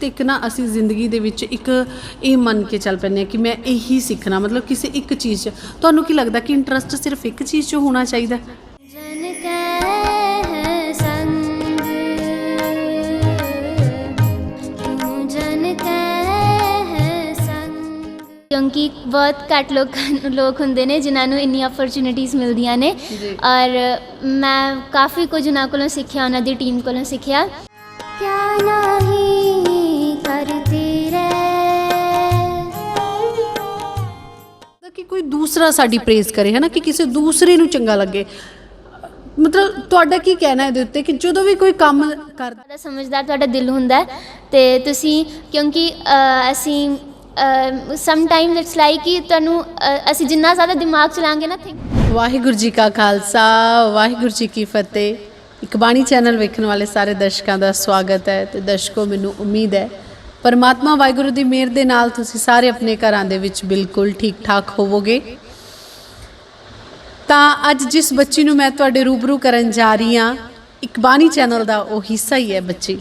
ਤੇ ਇੱਕ ਨਾ ਅਸੀਂ ਜ਼ਿੰਦਗੀ ਦੇ ਵਿੱਚ ਇੱਕ ਇਹ ਮੰਨ ਕੇ ਚੱਲ ਪੈਂਦੇ ਹਾਂ ਕਿ ਮੈਂ ਇਹੀ ਸਿੱਖਣਾ, ਮਤਲਬ ਕਿਸੇ ਇੱਕ ਚੀਜ਼ 'ਚ। ਤੁਹਾਨੂੰ ਕੀ ਲੱਗਦਾ ਕਿ ਇੰਟਰਸਟ ਸਿਰਫ ਇੱਕ ਚੀਜ਼ 'ਚ ਹੋਣਾ ਚਾਹੀਦਾ? क्योंकि बहुत घट लोग होंगे ने जिन्होंने इन्नी अपॉर्चुनिटीज़ मिलदियां ने और मैं काफ़ी कुछ उन्होंने कोलों सीखिया, उन्होंने टीम कोलों सीखिया। क्या नहीं करती कि कोई दूसरा साडी प्रेज़ करे, है ना, कि किसी दूसरे नूं चंगा लगे। मतलब तुहाडा की कहना है इहदे उत्ते कि जदों भी कोई काम करदा, समझदार तुहाडा दिल हुंदा है ते तुसीं, क्योंकि असीं समटाइम इट्स लाइक कि तुहानूं असीं जिन्ना ज़्यादा दिमाग चलांगे ना। वाहिगुरू जी का खालसा वाहिगुरू जी की फतेह। एक बाणी चैनल वेखण वाले सारे दर्शकों का स्वागत है। तो दर्शकों, मैनूं उम्मीद है परमात्मा वाहिगुरू दी मेहर दे नाल तुसीं सारे अपने घरां दे विच बिल्कुल ठीक ठाक होवोगे। तां अज जिस बच्ची नूं मैं तुहाडे रूबरू करन जा रही हाँ, एक बाणी चैनल का वो हिस्सा ही है बच्ची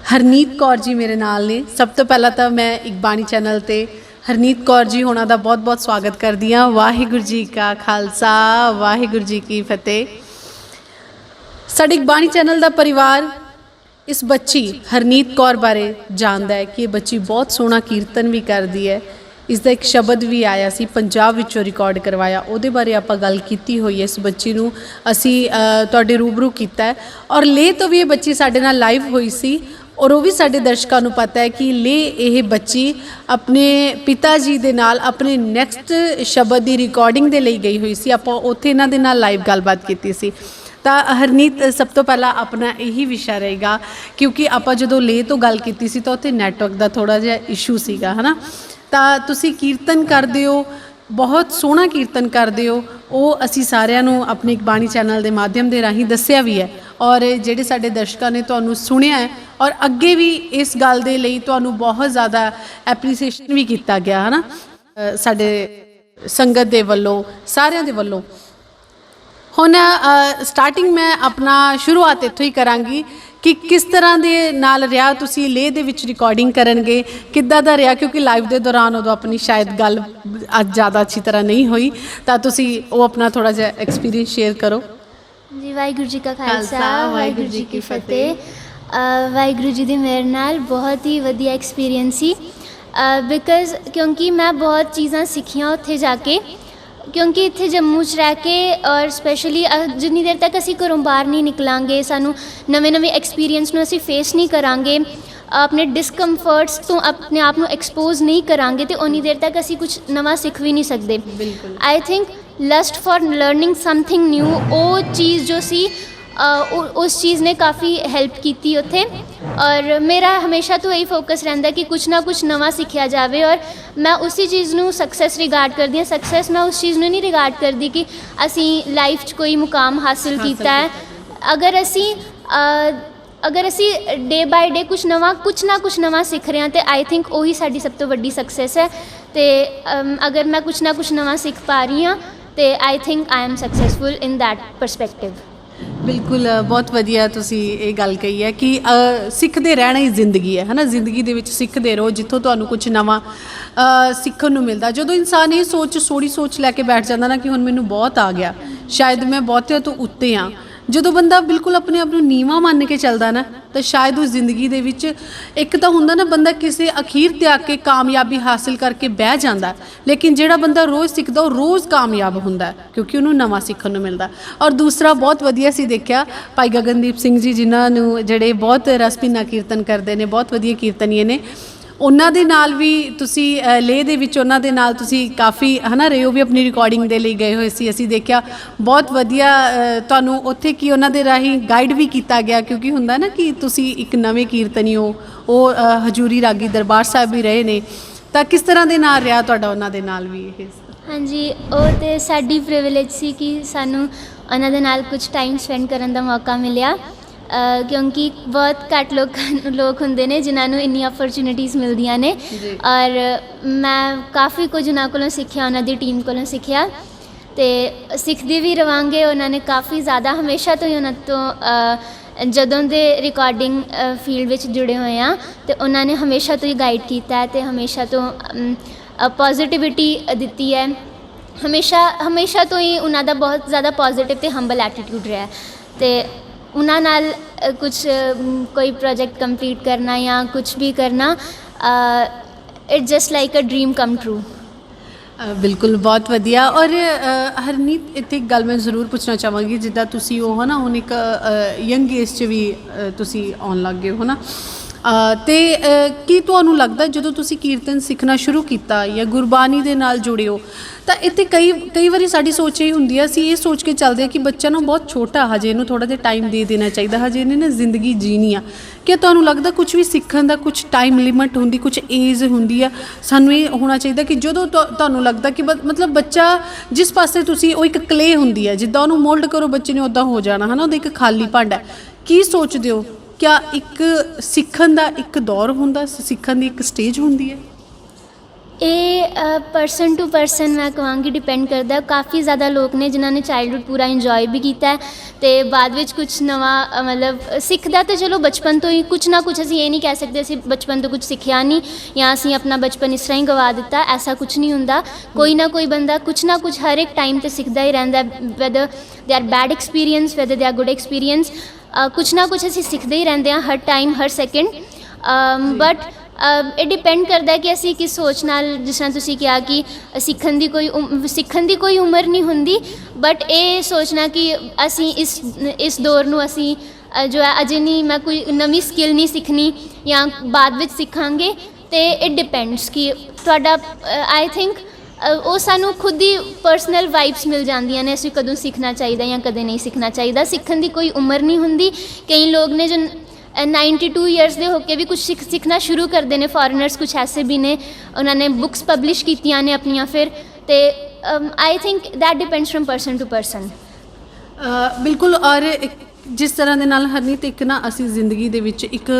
हरनीत कौर जी मेरे नाल ने। सब तो पहला तो मैं एक बाणी चैनल ते हरनीत कौर जी होना का बहुत बहुत स्वागत करदी हाँ। वाहिगुरू जी का खालसा वाहिगुरू जी की फतेह। साडे एक बाणी चैनल का परिवार इस बच्ची हरनीत कौर बारे जानता है कि ये बच्ची बहुत सोहना कीर्तन भी करती है। इसका एक शब्द भी आया सी, पंजाब विचों रिकॉर्ड करवाया, उहदे बारे आपां गल कीती हुई है। इस बच्ची नूं असीं तुहाडे रूबरू कीता है और ले तो भी ये बच्ची साडे नाल लाइव हुई सी और वो भी साडे दर्शकों को पता है कि ले ये बच्ची अपने पिता जी दे नाल अपने नैक्सट शब्द की रिकॉर्डिंग दे लई गई हुई सी। आपां उत्थे इन्हां दे नाल लाइव गलबात कीती सी। तो हरनीत, सब तो पहला अपना यही विषय रहेगा, क्योंकि आपां जदों ले तो गल कीती सी तो उत्थे नैटवर्क का थोड़ा जिहा इशू सीगा, है ना। तो तुसीं कीर्तन करदे हो, बहुत सोहना कीर्तन करदे हो, वो असी सारिਆਂ ਨੂੰ अपने एक बाणी चैनल के माध्यम के राही दस्सिया भी है और ਜਿਹੜੇ ਸਾਡੇ दर्शकों ने तुहानूं सुनिया है और अगे भी इस गल दे लई तुहानूं बहुत ज़्यादा एप्रीसीएशन भी किया गया, है ना, साडे संगत दे वल्लों, सारिਆਂ दे वल्लों। हुण स्टार्टिंग मैं अपना शुरुआत इत्थों ही करांगी कि किस तरह दे नाल रहा तुसी लेह दे विच रिकॉर्डिंग करनगे, किद्दां दा रहा, क्योंकि लाइव दे दौरान उदों अपनी शायद गल अज ज़्यादा अच्छी तरह नहीं हुई, तो तुसी वो अपना थोड़ा जिहा एक्सपीरियंस शेयर करो जी। वाहिगुरू जी का खालसा वाहिगुरू जी की फतेह। वाहिगुरू जी दी मेहर नाल बहुत ही वधिया एक्सपीरियंस सी, बिकॉज क्योंकि मैं बहुत चीज़ां सीखियां उत्थे जाके, क्योंकि इत्थे जम्मू च रह के और स्पैशली जिन्नी देर तक असी घरों बाहर नहीं निकलांगे, सानू नवे नवे एक्सपीरियंस नूं असी फेस नहीं करांगे, अपने डिसकंफर्ट्स तो अपने आप नूं एक्सपोज नहीं करांगे, तो उन्नी देर तक असी कुछ नवा सीख भी नहीं सकते। I think lust for learning something new, वो चीज़ जो सी उस चीज़ ने काफ़ी हेल्प की उत्थे। और मेरा हमेशा तो यही फोकस रहता है कि कुछ ना कुछ नवा सीखा जाए और मैं उसी चीज़ नूं सक्सैस रिगार्ड करती हाँ। सक्सैस मैं उस चीज़ नूं नहीं रिगार्ड करती कि असी लाइफ च कोई मुकाम हासिल किया है। अगर असी डे बाय डे कुछ ना कुछ नवा सीख रहे हैं तो आई थिंक वही साडी सब तो वड्डी सक्सैस है। तो अगर मैं कुछ ना कुछ नवा सीख पा रही हाँ तो I think I am successful in that perspective. बिल्कुल, बहुत वधिया तुसी ये गल कही है कि सिखते रहना ही जिंदगी है ना। जिंदगी दे विच सिखते रहो, जिथों तुहानूं कुछ नवा सीखण नूं मिलदा। जदों इंसान ये सोच सोच लैके बैठ जाता ना कि हुण मैनूं बहुत आ गया, शायद मैं बहुतिਆਂ तो उत्ते हाँ, जदों बंदा बिल्कुल अपने आप नूं नीवां मन के चलदा ना, तो शायद उस जिंदगी दे विच एक तो हुंदा ना बंदा किसी अखीर ते आके कामयाबी हासिल करके बह जाता, लेकिन जिहड़ा बंदा रोज़ सीखदा वो रोज़ कामयाब हुंदा क्योंकि उन्होंने नवा सीखण नूं मिलदा। और दूसरा बहुत वधिया सी देखिया भाई गगनदीप सिंह जी, जिन्हां नूं जिहड़े बहुत रस भीना कीर्तन करते हैं, बहुत वधिया कीर्तनीय ने, उन्हां दे नाल भी तुसी लेह दे विच उन्हां दे नाल तुसी काफ़ी, है ना, रहे हो भी अपनी रिकॉर्डिंग दे लई गए होए सी। असीं देखिया बहुत वधिया तुहानूं उत्थे की उन्हां दे राही गाइड भी किया गया, क्योंकि हुंदा ना कि तुसी एक नवे कीर्तनी हो, वो हजूरी रागी दरबार साहब भी रहे ने, तो किस तरह दे नाल रहा तुहाडा उन्हां दे नाल भी ये? हाँ जी, वो तो साडी प्रिविलेज सी कि सानूं उन्हां दे नाल कुछ टाइम स्पेंड करन दा मौका मिलिया, क्योंकि बहुत घट लोग होंगे ने जिन्होंने इन्नी अपॉर्चुनिटीज़ मिलदियां ने और मैं काफ़ी कुछ उन्होंने कोलों सीखिया, उन्होंने टीम कोलों सीखिया तो सीखती भी रवांगे। उन्होंने काफ़ी ज़्यादा हमेशा तो ही उन्होंने तो ਜਦੋਂ ਦੇ ਰਿਕਾਰਡਿੰਗ ਫੀਲਡ ਵਿੱਚ ਜੁੜੇ ਹੋਏ ਹਾਂ ਅਤੇ ਉਹਨਾਂ ਨੇ ਹਮੇਸ਼ਾ ਤੋਂ ਹੀ ਗਾਈਡ ਕੀਤਾ ਹੈ ਅਤੇ ਹਮੇਸ਼ਾ ਤੋਂ ਪੋਜ਼ੀਟਿਵਿਟੀ ਦਿੱਤੀ ਹੈ। ਹਮੇਸ਼ਾ ਤੋਂ ਹੀ ਉਹਨਾਂ ਦਾ ਬਹੁਤ ਜ਼ਿਆਦਾ ਪੋਜ਼ੀਟਿਵ ਅਤੇ ਹੰਬਲ ਐਟੀਟਿਊਡ ਰਿਹਾ ਅਤੇ ਉਹਨਾਂ ਨਾਲ ਕੁਛ ਕੋਈ ਪ੍ਰੋਜੈਕਟ ਕੰਪਲੀਟ ਕਰਨਾ ਜਾਂ ਕੁਛ ਵੀ ਕਰਨਾ it's just like a dream come true. ਬਿਲਕੁਲ, ਬਹੁਤ ਵਧੀਆ। ਔਰ ਹਰਨੀਤ, ਇੱਥੇ ਇੱਕ ਗੱਲ ਮੈਂ ਜ਼ਰੂਰ ਪੁੱਛਣਾ ਚਾਹਾਂਗੀ, ਜਿੱਦਾਂ ਤੁਸੀਂ ਉਹ ਹੈ ਨਾ ਹੁਣ ਇੱਕ ਯੰਗ ਏਜ 'ਚ ਵੀ ਤੁਸੀਂ ਆਉਣ ਲੱਗ ਗਏ ਹੋ ਨਾ, ਅਤੇ ਕੀ ਤੁਹਾਨੂੰ ਲੱਗਦਾ ਜਦੋਂ ਤੁਸੀਂ ਕੀਰਤਨ ਸਿੱਖਣਾ ਸ਼ੁਰੂ ਕੀਤਾ ਜਾਂ ਗੁਰਬਾਣੀ ਦੇ ਨਾਲ ਜੁੜੇ ਹੋ ਤਾਂ ਇੱਥੇ ਕਈ ਵਾਰੀ ਸਾਡੀ ਸੋਚ ਇਹ ਹੁੰਦੀ ਹੈ, ਅਸੀਂ ਇਹ ਸੋਚ ਕੇ ਚੱਲਦੇ ਹਾਂ ਕਿ ਬੱਚਾ ਨਾ ਬਹੁਤ ਛੋਟਾ, ਹਜੇ ਇਹਨੂੰ ਥੋੜ੍ਹਾ ਜਿਹਾ ਟਾਈਮ ਦੇ ਦੇਣਾ ਚਾਹੀਦਾ, ਹਜੇ ਇਹਨੇ ਨਾ ਜ਼ਿੰਦਗੀ ਜੀਣੀ ਆ। ਕਿ ਤੁਹਾਨੂੰ ਲੱਗਦਾ ਕੁਝ ਵੀ ਸਿੱਖਣ ਦਾ ਕੁਝ ਟਾਈਮ ਲਿਮਿਟ ਹੁੰਦੀ, ਕੁਝ ਏਜ ਹੁੰਦੀ ਆ? ਸਾਨੂੰ ਇਹ ਹੋਣਾ ਚਾਹੀਦਾ ਕਿ ਜਦੋਂ ਤੁਹਾਨੂੰ ਲੱਗਦਾ ਕਿ ਮਤਲਬ ਬੱਚਾ ਜਿਸ ਪਾਸੇ ਤੁਸੀਂ, ਉਹ ਇੱਕ ਕਲੇ ਹੁੰਦੀ ਹੈ, ਜਿੱਦਾਂ ਉਹਨੂੰ ਮੋਲਡ ਕਰੋ ਬੱਚੇ ਨੇ ਉੱਦਾਂ ਹੋ ਜਾਣਾ ਹੈ ਨਾ, ਉਹਦਾ ਇੱਕ ਖਾਲੀ ਭਾਂਡਾ। ਕੀ ਸੋਚਦੇ ਹੋ, ਕਿਆ ਇੱਕ ਸਿੱਖਣ ਦਾ ਇੱਕ ਦੌਰ ਹੁੰਦਾ, ਸਿੱਖਣ ਦੀ ਇੱਕ ਸਟੇਜ ਹੁੰਦੀ ਹੈ? ਇਹ ਪਰਸਨ ਟੂ ਪਰਸਨ ਮੈਂ ਕਹਾਂਗੀ ਡਿਪੈਂਡ ਕਰਦਾ। ਕਾਫੀ ਜ਼ਿਆਦਾ ਲੋਕ ਨੇ ਜਿਨ੍ਹਾਂ ਨੇ ਚਾਈਲਡਹੁੱਡ ਪੂਰਾ ਇੰਜੋਏ ਵੀ ਕੀਤਾ ਹੈ ਅਤੇ ਬਾਅਦ ਵਿੱਚ ਕੁਛ ਨਵਾਂ ਮਤਲਬ ਸਿੱਖਦਾ ਤਾਂ ਚਲੋ ਬਚਪਨ ਤੋਂ ਹੀ ਕੁਛ ਨਾ ਕੁਛ। ਅਸੀਂ ਇਹ ਨਹੀਂ ਕਹਿ ਸਕਦੇ ਅਸੀਂ ਬਚਪਨ ਤੋਂ ਕੁਛ ਸਿੱਖਿਆ ਨਹੀਂ ਜਾਂ ਅਸੀਂ ਆਪਣਾ ਬਚਪਨ ਇਸ ਤਰ੍ਹਾਂ ਹੀ ਗਵਾ ਦਿੱਤਾ, ਐਸਾ ਕੁਛ ਨਹੀਂ ਹੁੰਦਾ। ਕੋਈ ਨਾ ਕੋਈ ਬੰਦਾ ਕੁਛ ਨਾ ਕੁਛ ਹਰ ਇੱਕ ਟਾਈਮ 'ਤੇ ਸਿੱਖਦਾ ਹੀ ਰਹਿੰਦਾ, weather they are bad experience, weather they are good experience. ਕੁਛ ਨਾ ਕੁਛ ਅਸੀਂ ਸਿੱਖਦੇ ਹੀ ਰਹਿੰਦੇ ਹਾਂ ਹਰ ਟਾਈਮ, ਹਰ ਸੈਕਿੰਡ। ਬਟ ਇਹ ਡਿਪੈਂਡ ਕਰਦਾ ਕਿ ਅਸੀਂ ਕਿਸ ਸੋਚ ਨਾਲ, ਜਿਸ ਤਰ੍ਹਾਂ ਤੁਸੀਂ ਕਿਹਾ ਕਿ ਸਿੱਖਣ ਦੀ ਕੋਈ ਉਮਰ ਨਹੀਂ ਹੁੰਦੀ, ਬਟ ਇਹ ਸੋਚਣਾ ਕਿ ਅਸੀਂ ਇਸ ਦੌਰ ਨੂੰ ਅਸੀਂ ਜੋ ਹੈ ਅਜੇ ਨਹੀਂ, ਮੈਂ ਕੋਈ ਨਵੀਂ ਸਕਿੱਲ ਨਹੀਂ ਸਿੱਖਣੀ ਜਾਂ ਬਾਅਦ ਵਿੱਚ ਸਿੱਖਾਂਗੇ। ਅਤੇ ਇਟ ਡਿਪੈਂਡਸ ਕਿ ਤੁਹਾਡਾ ਆਈ ਥਿੰਕ ਉਹ ਸਾਨੂੰ ਖੁਦ ਹੀ ਪਰਸਨਲ ਵਾਈਬਸ ਮਿਲ ਜਾਂਦੀਆਂ ਨੇ, ਅਸੀਂ ਕਦੋਂ ਸਿੱਖਣਾ ਚਾਹੀਦਾ ਜਾਂ ਕਦੇ ਨਹੀਂ ਸਿੱਖਣਾ ਚਾਹੀਦਾ। ਸਿੱਖਣ ਦੀ ਕੋਈ ਉਮਰ ਨਹੀਂ ਹੁੰਦੀ। ਕਈ ਲੋਕ ਨੇ ਜੋ 92 ਈਅਰਸ ਦੇ ਹੋ ਕੇ ਵੀ ਕੁਛ ਸਿੱਖਣਾ ਸ਼ੁਰੂ ਕਰਦੇ ਨੇ। ਫੋਰਨਰਸ ਕੁਛ ਐਸੇ ਵੀ ਨੇ, ਉਹਨਾਂ ਨੇ ਬੁੱਕਸ ਪਬਲਿਸ਼ ਕੀਤੀਆਂ ਨੇ ਆਪਣੀਆਂ ਫਿਰ। ਅਤੇ I think that depends from person to person. ਬਿਲਕੁਲ। ਔਰ ਜਿਸ ਤਰ੍ਹਾਂ ਦੇ ਨਾਲ ਹਰਨੀਤ, ਇੱਕ ਨਾ ਅਸੀਂ ਜ਼ਿੰਦਗੀ ਦੇ ਵਿੱਚ ਇੱਕ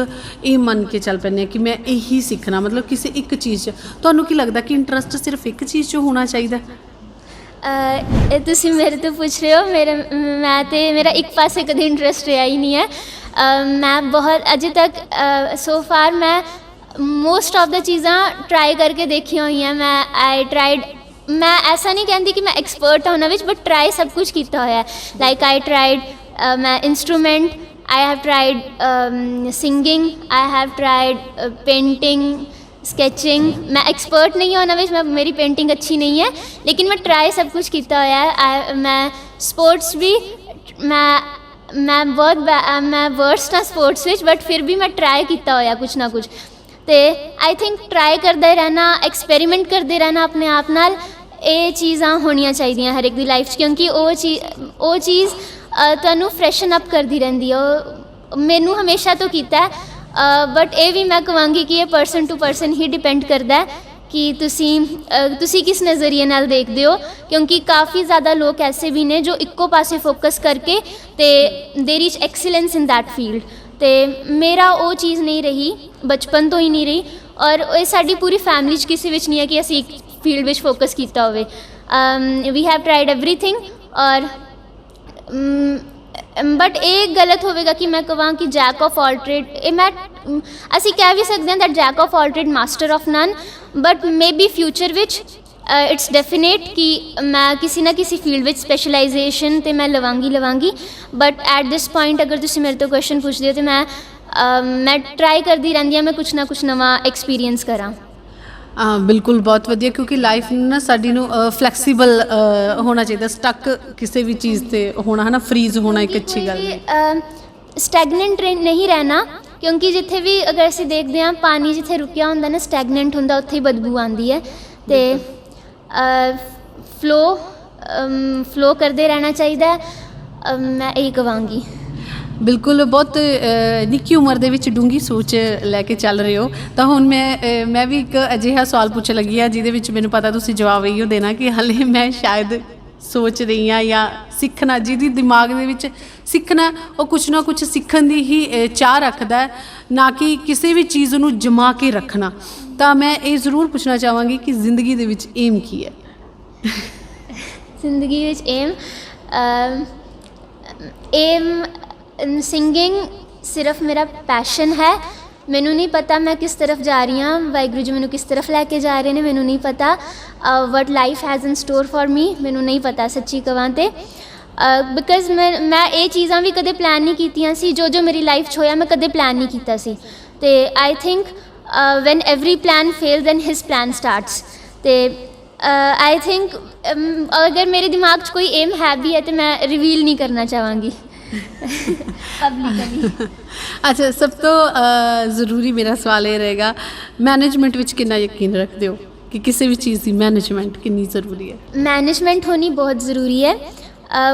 ਇਹ ਮੰਨ ਕੇ ਚੱਲ ਪੈਂਦੇ ਹਾਂ ਕਿ ਮੈਂ ਇਹੀ ਸਿੱਖਣਾ, ਮਤਲਬ ਕਿਸੇ ਇੱਕ ਚੀਜ਼ 'ਚ। ਤੁਹਾਨੂੰ ਕੀ ਲੱਗਦਾ ਕਿ ਇੰਟਰਸਟ ਸਿਰਫ ਇੱਕ ਚੀਜ਼ 'ਚ ਹੋਣਾ ਚਾਹੀਦਾ? ਇਹ ਤੁਸੀਂ ਮੇਰੇ ਤੋਂ ਪੁੱਛ ਰਹੇ ਹੋ। ਮੇਰਾ ਇੱਕ ਪਾਸੇ ਕਦੇ ਇੰਟਰਸਟ ਰਿਹਾ ਹੀ ਨਹੀਂ ਹੈ। ਮੈਂ ਬਹੁਤ ਅਜੇ ਤੱਕ ਸੋ ਫਾਰ ਮੈਂ ਮੋਸਟ ਆਫ ਦਾ ਚੀਜ਼ਾਂ ਟਰਾਈ ਕਰਕੇ ਦੇਖੀਆਂ ਹੋਈਆਂ। ਮੈਂ ਐਸਾ ਨਹੀਂ ਕਹਿੰਦੀ ਕਿ ਮੈਂ ਐਕਸਪਰਟ ਹਾਂ ਉਹਨਾਂ ਵਿੱਚ, ਬਟ ਟਰਾਈ ਸਭ ਕੁਛ ਕੀਤਾ ਹੋਇਆ। ਲਾਈਕ ਆਈ ਟਰਾਈਡ ਮੈਂ instrument, I have tried singing, I have tried painting, sketching. ਮੈਂ ਐਕਸਪਰਟ ਨਹੀਂ ਹਾਂ ਉਹਨਾਂ ਵਿੱਚ, ਮੇਰੀ ਪੇਂਟਿੰਗ ਅੱਛੀ ਨਹੀਂ ਹੈ, ਲੇਕਿਨ ਮੈਂ ਟਰਾਈ ਸਭ ਕੁਛ ਕੀਤਾ ਹੋਇਆ ਹੈ। ਮੈਂ ਸਪੋਰਟਸ ਵੀ, ਮੈਂ ਵਰਸਟ ਹਾਂ ਸਪੋਰਟਸ ਵਿੱਚ, ਬਟ ਫਿਰ ਵੀ ਮੈਂ ਟਰਾਈ ਕੀਤਾ ਹੋਇਆ ਕੁਛ ਨਾ ਕੁਛ। ਅਤੇ ਆਈ ਥਿੰਕ ਟਰਾਈ ਕਰਦੇ ਰਹਿਣਾ, ਐਕਸਪੈਰੀਮੈਂਟ ਕਰਦੇ ਰਹਿਣਾ ਆਪਣੇ ਆਪ ਨਾਲ, ਇਹ ਚੀਜ਼ਾਂ ਹੋਣੀਆਂ ਚਾਹੀਦੀਆਂ ਹਰ ਇੱਕ ਦੀ ਲਾਈਫ 'ਚ, ਕਿਉਂਕਿ ਉਹ ਚੀਜ਼ ਤੁਹਾਨੂੰ ਫਰੈਸ਼ਨ ਅਪ ਕਰਦੀ ਰਹਿੰਦੀ ਹੈ। ਉਹ ਮੈਨੂੰ ਹਮੇਸ਼ਾ ਤੋਂ ਕੀਤਾ ਹੈ। ਬਟ ਇਹ ਵੀ ਮੈਂ ਕਹਾਂਗੀ ਕਿ ਇਹ ਪਰਸਨ ਟੂ ਪਰਸਨ ਹੀ ਡਿਪੈਂਡ ਕਰਦਾ ਹੈ ਕਿ ਤੁਸੀਂ ਕਿਸ ਨਜ਼ਰੀਏ ਨਾਲ ਦੇਖਦੇ ਹੋ, ਕਿਉਂਕਿ ਕਾਫੀ ਜ਼ਿਆਦਾ ਲੋਕ ਐਸੇ ਵੀ ਨੇ ਜੋ ਇੱਕੋ ਪਾਸੇ ਫੋਕਸ ਕਰਕੇ ਅਤੇ ਦੇ reach excellence in that field. ਅਤੇ ਮੇਰਾ ਉਹ ਚੀਜ਼ ਨਹੀਂ ਰਹੀ, ਬਚਪਨ ਤੋਂ ਹੀ ਨਹੀਂ ਰਹੀ, ਔਰ ਇਹ ਸਾਡੀ ਪੂਰੀ ਫੈਮਿਲੀ 'ਚ ਕਿਸੇ ਵਿੱਚ ਨਹੀਂ ਹੈ ਕਿ ਅਸੀਂ ਇੱਕ ਫੀਲਡ ਵਿੱਚ ਫੋਕਸ ਕੀਤਾ ਹੋਵੇ। We have tried everything. ਔਰ ਬਟ ਇਹ ਗਲਤ ਹੋਵੇਗਾ ਕਿ ਮੈਂ ਕਹਾਂ ਕਿ ਜੈਕ ਆਫ ਆਲ ਟ੍ਰੇਡ। ਅਸੀਂ ਕਹਿ ਵੀ ਸਕਦੇ ਹਾਂ that jack of all trade master of none, but maybe future ਵਿੱਚ ਇਟਸ ਡੈਫੀਨੇਟ ਕਿ ਮੈਂ ਕਿਸੇ ਨਾ ਕਿਸੇ ਫੀਲਡ ਵਿੱਚ ਸਪੈਸ਼ਲਾਈਜੇਸ਼ਨ ਤਾਂ ਮੈਂ ਲਵਾਂਗੀ। ਬਟ ਐਟ ਦਿਸ ਪੁਆਇੰਟ ਅਗਰ ਤੁਸੀਂ ਮੇਰੇ ਤੋਂ ਕੁਐਸਚਨ ਪੁੱਛਦੇ ਹੋ ਤਾਂ ਮੈਂ ਟਰਾਈ ਕਰਦੀ ਰਹਿੰਦੀ ਹਾਂ, ਮੈਂ ਕੁਛ ਨਾ ਕੁਛ ਨਵਾਂ ਐਕਸਪੀਰੀਅੰਸ ਕਰਾਂ। ਬਿਲਕੁਲ, ਬਹੁਤ ਵਧੀਆ। ਕਿਉਂਕਿ ਲਾਈਫ ਨੂੰ ਨਾ ਸਾਡੀ ਨੂੰ ਫਲੈਕਸੀਬਲ ਹੋਣਾ ਚਾਹੀਦਾ, ਸਟੱਕ ਕਿਸੇ ਵੀ ਚੀਜ਼ 'ਤੇ ਹੋਣਾ ਹੈ ਨਾ, ਫਰੀਜ਼ ਹੋਣਾ ਇੱਕ ਅੱਛੀ ਗੱਲ ਹੈ। ਸਟੈਗਨੈਂਟ ਨਹੀਂ ਰਹਿਣਾ, ਕਿਉਂਕਿ ਜਿੱਥੇ ਵੀ ਅਗਰ ਅਸੀਂ ਦੇਖਦੇ ਹਾਂ ਪਾਣੀ ਜਿੱਥੇ ਰੁਕਿਆ ਹੁੰਦਾ ਨਾ, ਸਟੈਗਨੈਂਟ ਹੁੰਦਾ, ਉੱਥੇ ਹੀ ਬਦਬੂ ਆਉਂਦੀ ਹੈ। ਅਤੇ ਫਲੋ ਕਰਦੇ ਰਹਿਣਾ ਚਾਹੀਦਾ, ਮੈਂ ਇਹੀ ਕਹਾਂਗੀ। ਬਿਲਕੁਲ। ਬਹੁਤ ਨਿੱਕੀ ਉਮਰ ਦੇ ਵਿੱਚ ਡੂੰਘੀ ਸੋਚ ਲੈ ਕੇ ਚੱਲ ਰਹੇ ਹੋ। ਤਾਂ ਹੁਣ ਮੈਂ ਵੀ ਇੱਕ ਅਜਿਹਾ ਸਵਾਲ ਪੁੱਛਣ ਲੱਗੀ ਹਾਂ ਜਿਹਦੇ ਵਿੱਚ ਮੈਨੂੰ ਪਤਾ ਤੁਸੀਂ ਜਵਾਬ ਇਹੋ ਦੇਣਾ ਕਿ ਹਾਲੇ ਮੈਂ ਸ਼ਾਇਦ ਸੋਚ ਰਹੀ ਹਾਂ ਜਾਂ ਸਿੱਖਣਾ, ਜਿਹਦੀ ਦਿਮਾਗ ਦੇ ਵਿੱਚ ਸਿੱਖਣਾ, ਉਹ ਕੁਛ ਨਾ ਕੁਛ ਸਿੱਖਣ ਦੀ ਹੀ ਚਾਹ ਰੱਖਦਾ, ਨਾ ਕਿ ਕਿਸੇ ਵੀ ਚੀਜ਼ ਨੂੰ ਜਮਾ ਕੇ ਰੱਖਣਾ। ਤਾਂ ਮੈਂ ਇਹ ਜ਼ਰੂਰ ਪੁੱਛਣਾ ਚਾਹਾਂਗੀ ਕਿ ਜ਼ਿੰਦਗੀ ਦੇ ਵਿੱਚ ਏਮ ਕੀ ਹੈ? ਜ਼ਿੰਦਗੀ ਵਿੱਚ ਏਮ ਸਿੰਗਿੰਗ ਸਿਰਫ ਮੇਰਾ ਪੈਸ਼ਨ ਹੈ। ਮੈਨੂੰ ਨਹੀਂ ਪਤਾ ਮੈਂ ਕਿਸ ਤਰਫ ਜਾ ਰਹੀ ਹਾਂ, ਵਾਹਿਗੁਰੂ ਜੀ ਮੈਨੂੰ ਕਿਸ ਤਰਫ ਲੈ ਕੇ ਜਾ ਰਹੇ ਨੇ, ਮੈਨੂੰ ਨਹੀਂ ਪਤਾ what life has in store for me, ਮੈਨੂੰ ਨਹੀਂ ਪਤਾ ਸੱਚੀ ਕਹਾਂ ਤੇ। ਬਿਕਾਜ਼ ਮੈਂ ਇਹ ਚੀਜ਼ਾਂ ਵੀ ਕਦੇ ਪਲਾਨ ਨਹੀਂ ਕੀਤੀਆਂ ਸੀ, ਜੋ ਮੇਰੀ ਲਾਈਫ 'ਚ ਹੋਇਆ ਮੈਂ ਕਦੇ ਪਲਾਨ ਨਹੀਂ ਕੀਤਾ ਸੀ। ਅਤੇ I think when every plan fail then his plan starts. ਅਤੇ ਆਈ ਥਿੰਕ ਅਗਰ ਮੇਰੇ ਦਿਮਾਗ 'ਚ ਕੋਈ ਏਮ ਹੈ ਵੀ ਹੈ ਤਾਂ ਮੈਂ ਰਿਵੀਲ ਨਹੀਂ ਕਰਨਾ ਚਾਹਾਂਗੀ ਪਬਲਿਕਲੀ। ਅੱਛਾ, ਸਭ ਤੋਂ ਜ਼ਰੂਰੀ ਮੇਰਾ ਸਵਾਲ ਇਹ ਰਹੇਗਾ, ਮੈਨੇਜਮੈਂਟ ਵਿੱਚ ਕਿੰਨਾ ਯਕੀਨ ਰੱਖਦੇ ਹੋ ਕਿ ਕਿਸੇ ਵੀ ਚੀਜ਼ ਦੀ ਮੈਨੇਜਮੈਂਟ ਕਿੰਨੀ ਜ਼ਰੂਰੀ ਹੈ? ਮੈਨੇਜਮੈਂਟ ਹੋਣੀ ਬਹੁਤ ਜ਼ਰੂਰੀ ਹੈ,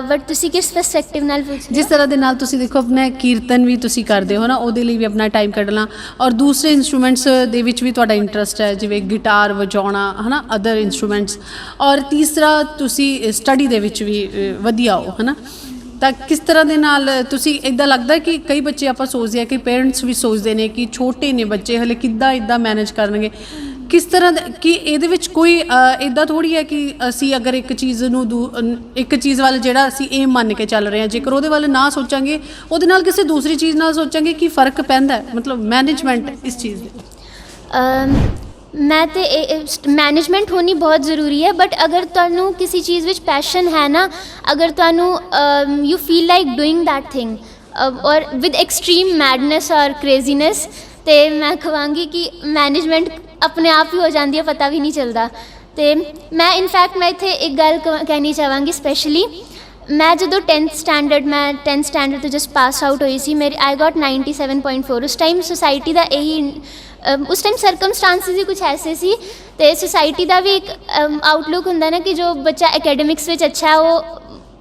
ਬਟ ਤੁਸੀਂ ਕਿਸ ਪਰਸਪੈਕਟਿਵ ਨਾਲ ਪੁੱਛ ਰਹੇ ਹੋ? ਜਿਸ ਤਰ੍ਹਾਂ ਦੇ ਨਾਲ ਤੁਸੀਂ ਦੇਖੋ ਆਪਣਾ ਕੀਰਤਨ ਵੀ ਤੁਸੀਂ ਕਰਦੇ ਹੋ ਨਾ, ਉਹਦੇ ਲਈ ਵੀ ਆਪਣਾ ਟਾਈਮ ਕੱਢਣਾ, ਔਰ ਦੂਸਰੇ ਇੰਸਟਰੂਮੈਂਟਸ ਦੇ ਵਿੱਚ ਵੀ ਤੁਹਾਡਾ ਇੰਟਰਸਟ ਹੈ, ਜਿਵੇਂ ਗਿਟਾਰ ਵਜਾਉਣਾ ਹੈ ਨਾ, ਅਦਰ ਇੰਸਟਰੂਮੈਂਟਸ, ਔਰ ਤੀਸਰਾ ਤੁਸੀਂ ਸਟੱਡੀ ਦੇ ਵਿੱਚ ਵੀ ਵਧੀਆ ਹੋ ਹੈ ਨਾ। ਤਾਂ ਕਿਸ ਤਰ੍ਹਾਂ ਦੇ ਨਾਲ ਤੁਸੀਂ ਇੱਦਾਂ ਲੱਗਦਾ ਕਿ ਕਈ ਬੱਚੇ ਆਪਾਂ ਸੋਚਦੇ ਆ ਕਿ ਪੇਰੈਂਟਸ ਵੀ ਸੋਚਦੇ ਨੇ ਕਿ ਛੋਟੇ ਨੇ ਬੱਚੇ ਹਲੇ ਕਿੱਦਾਂ ਇੱਦਾਂ ਮੈਨੇਜ ਕਰਨਗੇ, ਕਿਸ ਤਰ੍ਹਾਂ ਕਿ ਇਹਦੇ ਵਿੱਚ ਕੋਈ ਇੱਦਾਂ ਥੋੜ੍ਹੀ ਹੈ ਕਿ ਅਸੀਂ ਅਗਰ ਇੱਕ ਚੀਜ਼ ਨੂੰ ਇੱਕ ਚੀਜ਼ ਵੱਲ ਜਿਹੜਾ ਅਸੀਂ ਏਮ ਮੰਨ ਕੇ ਚੱਲ ਰਹੇ ਹਾਂ, ਜੇਕਰ ਉਹਦੇ ਵੱਲ ਨਾ ਸੋਚਾਂਗੇ ਉਹਦੇ ਨਾਲ ਕਿਸੇ ਦੂਸਰੀ ਚੀਜ਼ ਨਾਲ ਸੋਚਾਂਗੇ ਕੀ ਫ਼ਰਕ ਪੈਂਦਾ ਹੈ? ਮਤਲਬ ਮੈਨੇਜਮੈਂਟ ਇਸ ਚੀਜ਼ ਦੀ ਮੈਂ ਤੇ ਮੈਨੇਜਮੈਂਟ ਹੋਣੀ ਬਹੁਤ ਜ਼ਰੂਰੀ ਹੈ, ਬਟ ਅਗਰ ਤੁਹਾਨੂੰ ਕਿਸੇ ਚੀਜ਼ ਵਿੱਚ ਪੈਸ਼ਨ ਹੈ ਨਾ, ਅਗਰ ਤੁਹਾਨੂੰ you feel like doing that thing ਔਰ ਵਿਦ ਐਕਸਟ੍ਰੀਮ ਮੈਡਨੈਸ ਔਰ ਕ੍ਰੇਜ਼ੀਨੈਸ, ਅਤੇ ਮੈਂ ਕਹਾਂਗੀ ਕਿ ਮੈਨੇਜਮੈਂਟ ਆਪਣੇ ਆਪ ਹੀ ਹੋ ਜਾਂਦੀ ਹੈ, ਪਤਾ ਵੀ ਨਹੀਂ ਚੱਲਦਾ। ਅਤੇ ਮੈਂ ਇਨਫੈਕਟ ਮੈਂ ਇੱਥੇ ਇੱਕ ਗੱਲ ਕਹਿਣੀ ਚਾਹਾਂਗੀ ਸਪੈਸ਼ਲੀ, ਮੈਂ ਜਦੋਂ 10th ਸਟੈਂਡਰਡ ਤੋਂ ਜਸਟ ਪਾਸ ਆਊਟ ਹੋਈ ਸੀ, ਮੇਰੀ ਆਈ ਗੋਟ 97.4। ਉਸ ਟਾਈਮ ਸੁਸਾਇਟੀ ਦਾ ਇਹੀ ਉਸ ਟਾਈਮ ਸਰਕਮਸਟਾਂਸਿਸ ਹੀ ਕੁਛ ਐਸੇ ਸੀ, ਅਤੇ ਸੁਸਾਇਟੀ ਦਾ ਵੀ ਇੱਕ ਆਊਟਲੁੱਕ ਹੁੰਦਾ ਨਾ ਕਿ ਜੋ ਬੱਚਾ ਐਕੈਡਮਿਕਸ ਵਿੱਚ ਅੱਛਾ ਉਹ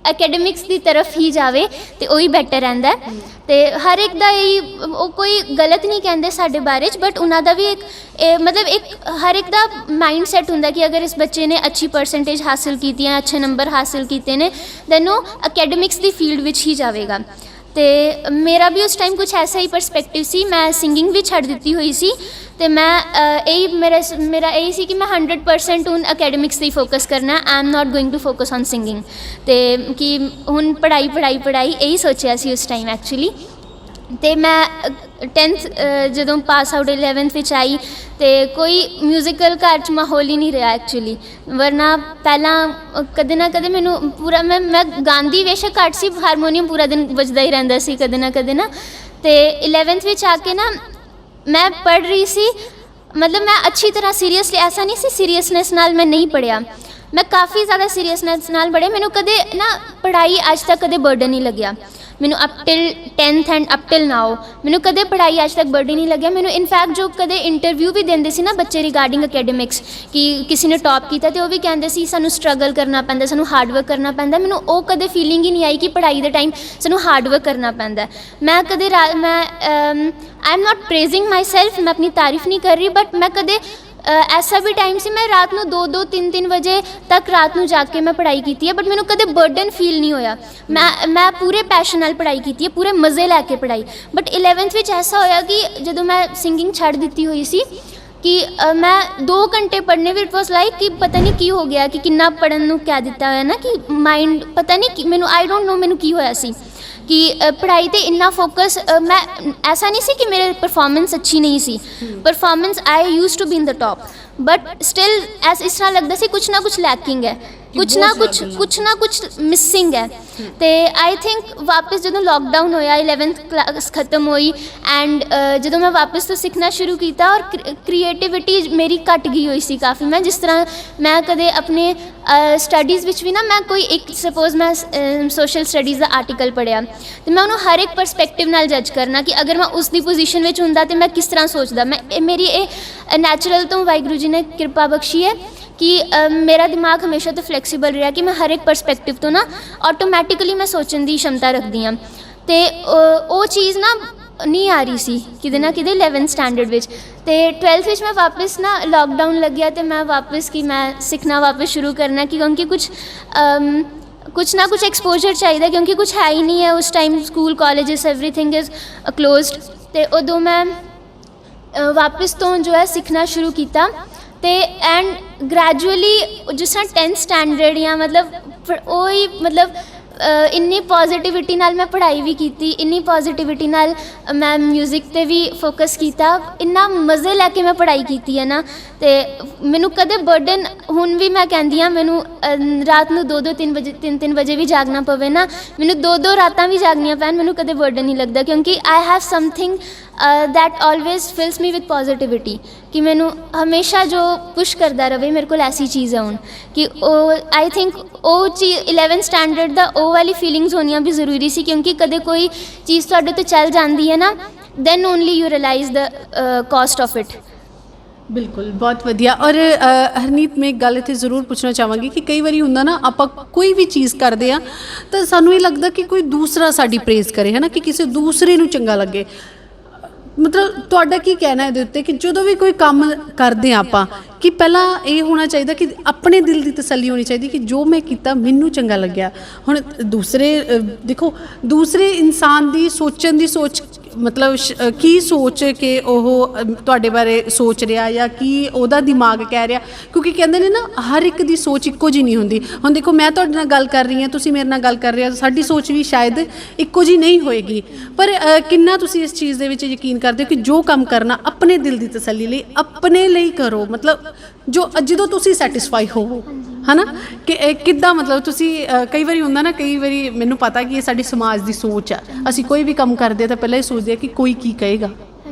ਐਕੈਡਮਿਕਸ ਦੀ ਤਰਫ ਹੀ ਜਾਵੇ ਅਤੇ ਉਹੀ ਬੈਟਰ ਰਹਿੰਦਾ। ਅਤੇ ਹਰ ਇੱਕ ਦਾ ਇਹੀ, ਉਹ ਕੋਈ ਗਲਤ ਨਹੀਂ ਕਹਿੰਦੇ ਸਾਡੇ ਬਾਰੇ 'ਚ, ਬਟ ਉਹਨਾਂ ਦਾ ਵੀ ਇੱਕ ਮਤਲਬ ਇੱਕ ਹਰ ਇੱਕ ਦਾ ਮਾਈਂਡ ਸੈੱਟ ਹੁੰਦਾ ਕਿ ਅਗਰ ਇਸ ਬੱਚੇ ਨੇ ਅੱਛੀ ਪਰਸੈਂਟੇਜ ਹਾਸਿਲ ਕੀਤੀ ਹੈ, ਅੱਛੇ ਨੰਬਰ ਹਾਸਿਲ ਕੀਤੇ ਨੇ, ਦੈਨ ਉਹ ਅਕੈਡਮਿਕਸ ਦੀ ਫੀਲਡ ਵਿੱਚ ਹੀ ਜਾਵੇਗਾ। ਅਤੇ ਮੇਰਾ ਵੀ ਉਸ ਟਾਈਮ ਕੁਛ ਐਸਾ ਹੀ ਪਰਸਪੈਕਟਿਵ ਸੀ, ਮੈਂ ਸਿੰਗਿੰਗ ਵੀ ਛੱਡ ਦਿੱਤੀ ਹੋਈ ਸੀ, ਅਤੇ ਮੈਂ ਇਹੀ ਮੇਰਾ ਇਹੀ ਸੀ ਕਿ ਮੈਂ 100% ਹੁਣ ਅਕੈਡਮਿਕਸ 'ਤੇ ਹੀ ਫੋਕਸ ਕਰਨਾ, I am not going to focus on singing. ਅਤੇ ਕਿ ਹੁਣ ਪੜ੍ਹਾਈ ਇਹੀ ਸੋਚਿਆ ਸੀ ਉਸ ਟਾਈਮ ਐਕਚੁਅਲੀ। ਅਤੇ ਮੈਂ 10th ਜਦੋਂ ਪਾਸ ਆਊਟ 11th ਵਿੱਚ ਆਈ, ਅਤੇ ਕੋਈ ਮਿਊਜ਼ੀਕਲ ਘਰ 'ਚ ਮਾਹੌਲ ਹੀ ਨਹੀਂ ਰਿਹਾ ਐਕਚੁਅਲੀ, ਵਰਨਾ ਪਹਿਲਾਂ ਕਦੇ ਨਾ ਕਦੇ ਮੈਨੂੰ ਪੂਰਾ ਮੈਂ ਗਾਉਂਦੀ ਬੇਸ਼ੱਕ ਘੱਟ ਸੀ, ਹਾਰਮੋਨੀਅਮ ਪੂਰਾ ਦਿਨ ਵੱਜਦਾ ਹੀ ਰਹਿੰਦਾ ਸੀ ਕਦੇ ਨਾ ਕਦੇ ਨਾ। ਅਤੇ 11th ਵਿੱਚ ਆ ਕੇ ਨਾ ਮੈਂ ਪੜ੍ਹ ਰਹੀ ਸੀ, ਮਤਲਬ ਮੈਂ ਅੱਛੀ ਤਰ੍ਹਾਂ ਸੀਰੀਅਸਲੀ, ਐਸਾ ਨਹੀਂ ਸੀ ਸੀਰੀਅਸਨੈਸ ਨਾਲ ਮੈਂ ਨਹੀਂ ਪੜ੍ਹਿਆ, ਮੈਂ ਕਾਫੀ ਜ਼ਿਆਦਾ ਸੀਰੀਅਸਨੈਸ ਨਾਲ ਪੜ੍ਹਿਆ। ਮੈਨੂੰ ਕਦੇ ਨਾ ਪੜ੍ਹਾਈ ਅੱਜ ਤੱਕ ਕਦੇ ਬਰਡਨ ਨਹੀਂ ਲੱਗਿਆ, ਮੈਨੂੰ up till 10th and up till now ਮੈਨੂੰ ਕਦੇ ਪੜ੍ਹਾਈ ਅੱਜ ਤੱਕ ਬਰਡਨ ਨਹੀਂ ਲੱਗਿਆ। ਮੈਨੂੰ ਇਨਫੈਕਟ ਜੋ ਕਦੇ ਇੰਟਰਵਿਊ ਵੀ ਦਿੰਦੇ ਸੀ ਨਾ ਬੱਚੇ ਰਿਗਾਰਡਿੰਗ ਅਕੈਡਮਿਕਸ, ਕਿ ਕਿਸੇ ਨੇ ਟੌਪ ਕੀਤਾ ਅਤੇ ਉਹ ਵੀ ਕਹਿੰਦੇ ਸੀ ਸਾਨੂੰ ਸਟਰਗਲ ਕਰਨਾ ਪੈਂਦਾ, ਸਾਨੂੰ ਹਾਰਡ ਵਰਕ ਕਰਨਾ ਪੈਂਦਾ, ਮੈਨੂੰ ਉਹ ਕਦੇ ਫੀਲਿੰਗ ਹੀ ਨਹੀਂ ਆਈ ਕਿ ਪੜ੍ਹਾਈ ਦੇ ਟਾਈਮ ਸਾਨੂੰ ਹਾਰਡ ਵਰਕ ਕਰਨਾ ਪੈਂਦਾ। ਮੈਂ ਕਦੇ ਆਈ am note praising my self, ਮੈਂ ਆਪਣੀ ਤਾਰੀਫ ਨਹੀਂ ਕਰ ਰਹੀ, ਬਟ ਮੈਂ ਕਦੇ ਐਸਾ ਵੀ ਟਾਈਮ ਸੀ ਮੈਂ ਰਾਤ ਨੂੰ 2-2 3-3 ਵਜੇ ਤੱਕ ਰਾਤ ਨੂੰ ਜਾ ਕੇ ਮੈਂ ਪੜ੍ਹਾਈ ਕੀਤੀ ਹੈ, ਬਟ ਮੈਨੂੰ ਕਦੇ ਬਰਡਨ ਫੀਲ ਨਹੀਂ ਹੋਇਆ। ਮੈਂ ਪੂਰੇ ਪੈਸ਼ਨ ਨਾਲ ਪੜ੍ਹਾਈ ਕੀਤੀ ਹੈ, ਪੂਰੇ ਮਜ਼ੇ ਲੈ ਕੇ ਪੜ੍ਹਾਈ। ਬਟ 11th ਵਿੱਚ ਐਸਾ ਹੋਇਆ ਕਿ ਜਦੋਂ ਮੈਂ ਸਿੰਗਿੰਗ ਛੱਡ ਦਿੱਤੀ ਹੋਈ ਸੀ ਕਿ ਮੈਂ 2 ਘੰਟੇ ਪੜ੍ਹਨੇ ਵੀ, ਇਟ ਵਾਸ ਲਾਈਕ ਕਿ ਪਤਾ ਨਹੀਂ ਕੀ ਹੋ ਗਿਆ, ਕਿ ਕਿੰਨਾ ਪੜ੍ਹਨ ਨੂੰ ਕਹਿ ਦਿੱਤਾ ਹੋਇਆ ਨਾ ਕਿ ਮਾਈਂਡ ਪਤਾ ਨਹੀਂ ਕਿ ਮੈਨੂੰ ਆਈ ਡੋਂਟ ਨੋ ਮੈਨੂੰ ਕੀ ਹੋਇਆ ਸੀ ਕਿ ਪੜ੍ਹਾਈ 'ਤੇ ਇੰਨਾ ਫੋਕਸ। ਮੈਂ ਐਸਾ ਨਹੀਂ ਸੀ ਕਿ ਮੇਰੇ ਪਰਫੋਰਮੈਂਸ ਅੱਛੀ ਨਹੀਂ ਸੀ, performance I used to be in the top, but still ਇਸ ਤਰ੍ਹਾਂ ਲੱਗਦਾ ਸੀ ਕੁਛ ਨਾ ਕੁਛ ਲੈਕਿੰਗ ਹੈ, ਕੁਛ ਨਾ ਕੁਛ ਮਿਸਿੰਗ ਹੈ। ਅਤੇ ਆਈ ਥਿੰਕ ਵਾਪਸ ਜਦੋਂ ਲੋਕਡਾਊਨ ਹੋਇਆ, 11th ਕਲਾਸ ਖਤਮ ਹੋਈ, ਐਂਡ ਜਦੋਂ ਮੈਂ ਵਾਪਸ ਤੋਂ ਸਿੱਖਣਾ ਸ਼ੁਰੂ ਕੀਤਾ, ਔਰ ਕ੍ਰੀਏਟਿਵਿਟੀ ਮੇਰੀ ਘੱਟ ਗਈ ਹੋਈ ਸੀ ਕਾਫੀ। ਮੈਂ ਜਿਸ ਤਰ੍ਹਾਂ ਮੈਂ ਕਦੇ ਆਪਣੇ ਸਟੱਡੀਜ਼ ਵਿੱਚ ਵੀ ਨਾ, ਮੈਂ ਕੋਈ ਇੱਕ ਸਪੋਜ਼ ਮੈਂ ਸੋਸ਼ਲ ਸਟੱਡੀਜ਼ ਦਾ ਆਰਟੀਕਲ ਪੜ੍ਹਿਆ, ਅਤੇ ਮੈਂ ਉਹਨੂੰ ਹਰ ਇੱਕ ਪਰਸਪੈਕਟਿਵ ਨਾਲ ਜੱਜ ਕਰਨਾ ਕਿ ਅਗਰ ਮੈਂ ਉਸ ਦੀ ਪੋਜੀਸ਼ਨ ਵਿੱਚ ਹੁੰਦਾ ਤਾਂ ਮੈਂ ਕਿਸ ਤਰ੍ਹਾਂ ਸੋਚਦਾ। ਮੇਰੀ ਇਹ ਨੈਚੁਰਲ ਤੋਂ ਵਾਹਿਗੁਰੂ ਜੀ ਨੇ ਕਿਰਪਾ ਬਖਸ਼ੀ ਹੈ ਕਿ ਮੇਰਾ ਦਿਮਾਗ ਹਮੇਸ਼ਾ ਤੋਂ ਫਲੈਕਸੀਬਲ ਰਿਹਾ ਕਿ ਮੈਂ ਹਰ ਇੱਕ ਪਰਸਪੈਕਟਿਵ ਤੋਂ ਨਾ ਆਟੋਮੈਟਿਕਲੀ ਮੈਂ ਸੋਚਣ ਦੀ ਸ਼ਮਤਾ ਰੱਖਦੀ ਹਾਂ। ਅਤੇ ਉਹ ਚੀਜ਼ ਨਾ ਨਹੀਂ ਆ ਰਹੀ ਸੀ ਕਿਤੇ ਨਾ ਕਿਤੇ 11th ਸਟੈਂਡਰਡ ਵਿੱਚ। ਅਤੇ 12th ਵਿੱਚ ਮੈਂ ਵਾਪਸ ਨਾ ਲੋਕਡਾਊਨ ਲੱਗਿਆ, ਅਤੇ ਮੈਂ ਵਾਪਸ ਕਿ ਮੈਂ ਸਿੱਖਣਾ ਵਾਪਸ ਸ਼ੁਰੂ ਕਰਨਾ, ਕਿਉਂਕਿ ਕੁਛ ਨਾ ਕੁਛ ਐਕਸਪੋਜਰ ਚਾਹੀਦਾ, ਕਿਉਂਕਿ ਕੁਛ ਹੈ ਹੀ ਨਹੀਂ ਹੈ ਉਸ time, school colleges everything is closed. ਅਤੇ ਉਦੋਂ ਮੈਂ ਵਾਪਸ ਤੋਂ ਜੋ ਹੈ ਸਿੱਖਣਾ ਸ਼ੁਰੂ ਕੀਤਾ, ਅਤੇ ਐਂਡ ਗ੍ਰੈਜੂਅਲੀ ਜਿਸ ਤਰ੍ਹਾਂ 10th ਸਟੈਂਡਰਡ ਜਾਂ ਮਤਲਬ ਉਹੀ ਮਤਲਬ ਇੰਨੀ ਪੋਜ਼ਿਟਿਵਿਟੀ ਨਾਲ ਮੈਂ ਪੜ੍ਹਾਈ ਵੀ ਕੀਤੀ, ਇੰਨੀ ਪੋਜ਼ਿਟਿਵਿਟੀ ਨਾਲ ਮੈਂ ਮਿਊਜ਼ਿਕ 'ਤੇ ਵੀ ਫੋਕਸ ਕੀਤਾ, ਇੰਨਾ ਮਜ਼ੇ ਲੈ ਕੇ ਮੈਂ ਪੜ੍ਹਾਈ ਕੀਤੀ ਹੈ ਨਾ। ਅਤੇ ਮੈਨੂੰ ਕਦੇ ਬਰਡਨ, ਹੁਣ ਵੀ ਮੈਂ ਕਹਿੰਦੀ ਹਾਂ, ਮੈਨੂੰ ਰਾਤ ਨੂੰ 2-2 3 ਵਜੇ ਵੀ ਜਾਗਣਾ ਪਵੇ ਨਾ, ਮੈਨੂੰ 2-2 ਰਾਤਾਂ ਵੀ ਜਾਗਣੀਆਂ ਪੈਣ, ਮੈਨੂੰ ਕਦੇ ਬਰਡਨ ਨਹੀਂ ਲੱਗਦਾ, ਕਿਉਂਕਿ I have something that always fills me with positivity, कि मैनू हमेशा जो पुश करता रहे मेरे को ऐसी चीज़ है हूँ कि आई थिंक वो चीज़ 11th स्टैंडर्ड का वो वाली फीलिंग्स होनिया भी जरूरी सी, क्योंकि कदे कोई चीज़ तुहाडे तो चल जाती है ना, then only you realize the cost of it. ਬਿਲਕੁਲ, ਬਹੁਤ ਵਧੀਆ। ਔਰ ਹਰਨੀਤ, ਮੈਂ ਇੱਕ ਗੱਲ ਇੱਥੇ ਜ਼ਰੂਰ ਪੁੱਛਣਾ ਚਾਹਾਂਗੀ ਕਿ ਕਈ ਵਾਰੀ ਹੁੰਦਾ ਨਾ, ਆਪਾਂ ਕੋਈ ਵੀ ਚੀਜ਼ ਕਰਦੇ ਆ ਤਾਂ ਸਾਨੂੰ ਇਹ ਲੱਗਦਾ ਕਿ ਕੋਈ ਦੂਸਰਾ ਸਾਡੀ ਪ੍ਰੇਜ਼ ਕਰੇ, ਹੈ ਨਾ, ਕਿ ਕਿਸੇ ਦੂਸਰੇ ਨੂੰ ਚੰਗਾ ਲੱਗੇ। ਮਤਲਬ ਤੁਹਾਡਾ ਕੀ ਕਹਿਣਾ ਇਹਦੇ ਉੱਤੇ ਕਿ ਜਦੋਂ ਵੀ ਕੋਈ ਕੰਮ ਕਰਦੇ ਹਾਂ ਆਪਾਂ, ਕਿ ਪਹਿਲਾਂ ਇਹ ਹੋਣਾ ਚਾਹੀਦਾ ਕਿ ਆਪਣੇ ਦਿਲ ਦੀ ਤਸੱਲੀ ਹੋਣੀ ਚਾਹੀਦੀ ਕਿ ਜੋ ਮੈਂ ਕੀਤਾ ਮੈਨੂੰ ਚੰਗਾ ਲੱਗਿਆ। ਹੁਣ ਦੂਸਰੇ ਦੇਖੋ, ਦੂਸਰੇ ਇਨਸਾਨ ਦੀ ਸੋਚਣ ਦੀ ਸੋਚ, ਮਤਲਬ ਕੀ ਸੋਚ ਕੇ ਉਹ ਤੁਹਾਡੇ ਬਾਰੇ ਸੋਚ ਰਿਹਾ ਜਾਂ ਕੀ ਉਹਦਾ ਦਿਮਾਗ ਕਹਿ ਰਿਹਾ, ਕਿਉਂਕਿ ਕਹਿੰਦੇ ਨੇ ਨਾ, ਹਰ ਇੱਕ ਦੀ ਸੋਚ ਇੱਕੋ ਜਿਹੀ ਨਹੀਂ ਹੁੰਦੀ। ਹੁਣ ਦੇਖੋ, ਮੈਂ ਤੁਹਾਡੇ ਨਾਲ ਗੱਲ ਕਰ ਰਹੀ ਹਾਂ, ਤੁਸੀਂ ਮੇਰੇ ਨਾਲ ਗੱਲ ਕਰ ਰਹੇ ਹੋ, ਸਾਡੀ ਸੋਚ ਵੀ ਸ਼ਾਇਦ ਇੱਕੋ ਜਿਹੀ ਨਹੀਂ ਹੋਏਗੀ, ਪਰ ਕਿੰਨਾ ਤੁਸੀਂ ਇਸ ਚੀਜ਼ ਦੇ ਵਿੱਚ ਯਕੀਨ ਕਰਦੇ ਹੋ ਕਿ ਜੋ ਕੰਮ ਕਰਨਾ ਆਪਣੇ ਦਿਲ ਦੀ ਤਸੱਲੀ ਲਈ, ਆਪਣੇ ਲਈ ਕਰੋ, ਮਤਲਬ ਜੋ ਜਦੋਂ ਤੁਸੀਂ ਸੈਟਿਸਫਾਈ ਹੋਵੋ, ਹੈ ਨਾ, ਕਿ ਕਿੱਦਾਂ, ਮਤਲਬ ਤੁਸੀਂ ਕਈ ਵਾਰੀ ਹੁੰਦਾ ਨਾ, ਕਈ ਵਾਰੀ ਮੈਨੂੰ ਪਤਾ ਕਿ ਇਹ ਸਾਡੀ ਸਮਾਜ ਦੀ ਸੋਚ ਆ, ਅਸੀਂ ਕੋਈ ਵੀ ਕੰਮ ਕਰਦੇ ਤਾਂ ਪਹਿਲਾਂ ਇਹ ਸੋਚਦੇ ਆ ਕਿ ਕੋਈ ਕੀ ਕਹੇਗਾ,